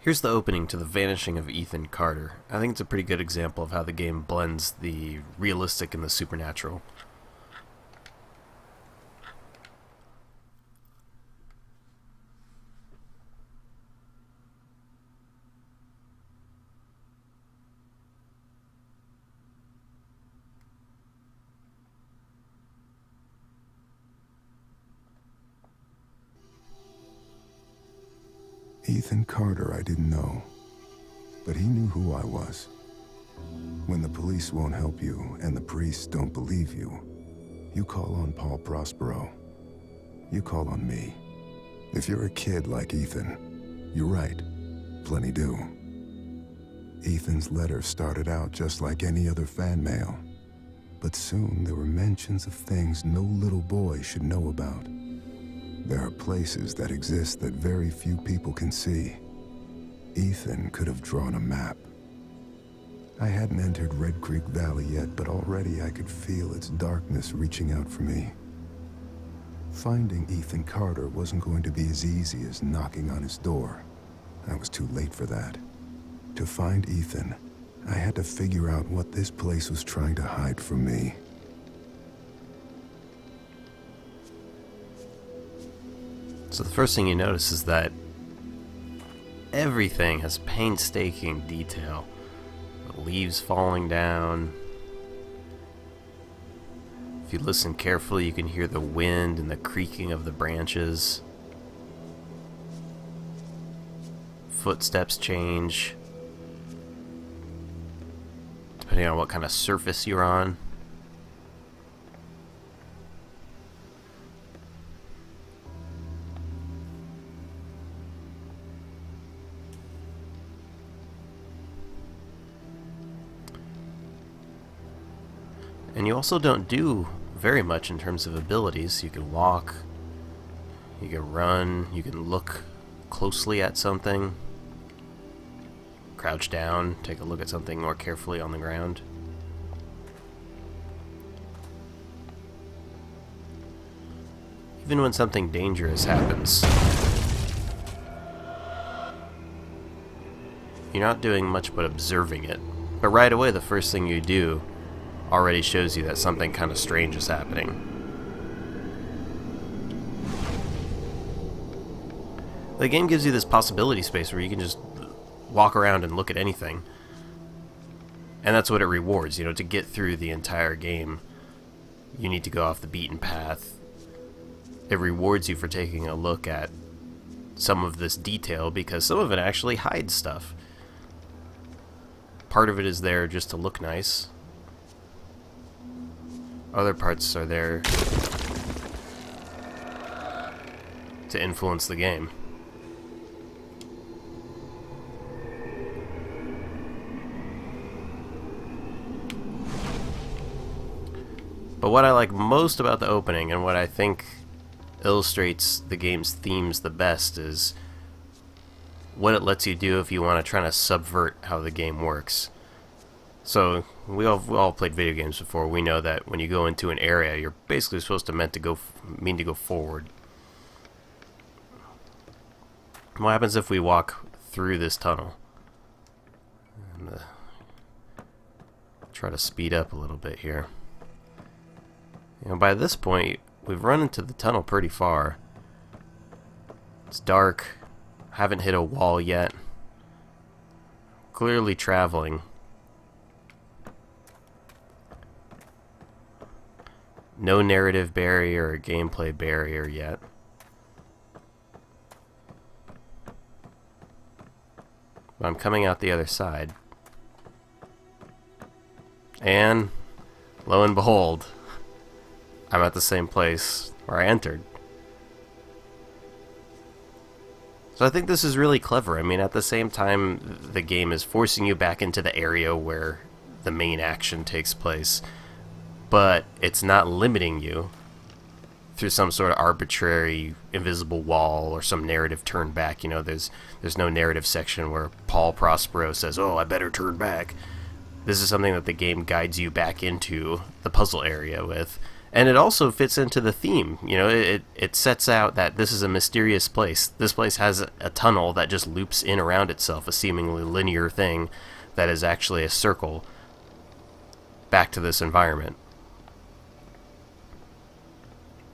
Here's the opening to The Vanishing of Ethan Carter. I think it's a pretty good example of how the game blends the realistic and the supernatural. Ethan Carter I didn't know, but he knew who I was. When the police won't help you and the priests don't believe you, you call on Paul Prospero. You call on me. If you're a kid like Ethan, you're right, plenty do. Ethan's letter started out just like any other fan mail, but soon there were mentions of things no little boy should know about. There are places that exist that very few people can see. Ethan could have drawn a map. I hadn't entered Red Creek Valley yet, but already I could feel its darkness reaching out for me. Finding Ethan Carter wasn't going to be as easy as knocking on his door. I was too late for that. To find Ethan, I had to figure out what this place was trying to hide from me. So the first thing you notice is that everything has painstaking detail. The leaves falling down. If you listen carefully, you can hear the wind and the creaking of the branches. Footsteps change, depending on what kind of surface you're on. And you also don't do very much in terms of abilities. You can walk, you can run, you can look closely at something, crouch down, take a look at something more carefully on the ground. Even when something dangerous happens, you're not doing much but observing it. But right away, the first thing you do already shows you that something kind of strange is happening. The game gives you this possibility space where you can just walk around and look at anything. And that's what it rewards, to get through the entire game. You need to go off the beaten path. It rewards you for taking a look at some of this detail because some of it actually hides stuff. Part of it is there just to look nice. Other parts are there to influence the game. But what I like most about the opening, and what I think illustrates the game's themes the best, is what it lets you do if you want to try to subvert how the game works. So, we all played video games before. We know that when you go into an area, you're basically supposed to mean to go forward. What happens if we walk through this tunnel? And, try to speed up a little bit here. By this point, we've run into the tunnel pretty far. It's dark. Haven't hit a wall yet. Clearly traveling. No narrative barrier or gameplay barrier yet. But I'm coming out the other side. And, lo and behold, I'm at the same place where I entered. So I think this is really clever. I mean, at the same time, the game is forcing you back into the area where the main action takes place. But it's not limiting you through some sort of arbitrary invisible wall or some narrative turn back. There's no narrative section where Paul Prospero says, "Oh, I better turn back." This is something that the game guides you back into the puzzle area with, And it also fits into the theme. You know, it sets out that this is a mysterious place. This place has a tunnel that just loops in around itself, a seemingly linear thing that is actually a circle back to this environment.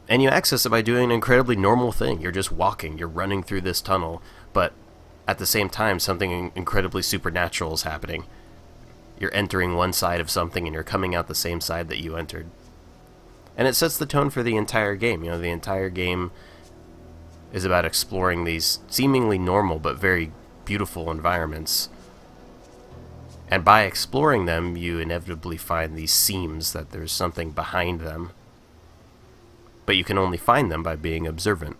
And you access it by doing an incredibly normal thing. You're just walking, you're running through this tunnel, but at the same time, something incredibly supernatural is happening. You're entering one side of something and you're coming out the same side that you entered. And it sets the tone for the entire game. You know, the entire game is about exploring these seemingly normal but very beautiful environments. And by exploring them, you inevitably find these seams that there's something behind them. But you can only find them by being observant.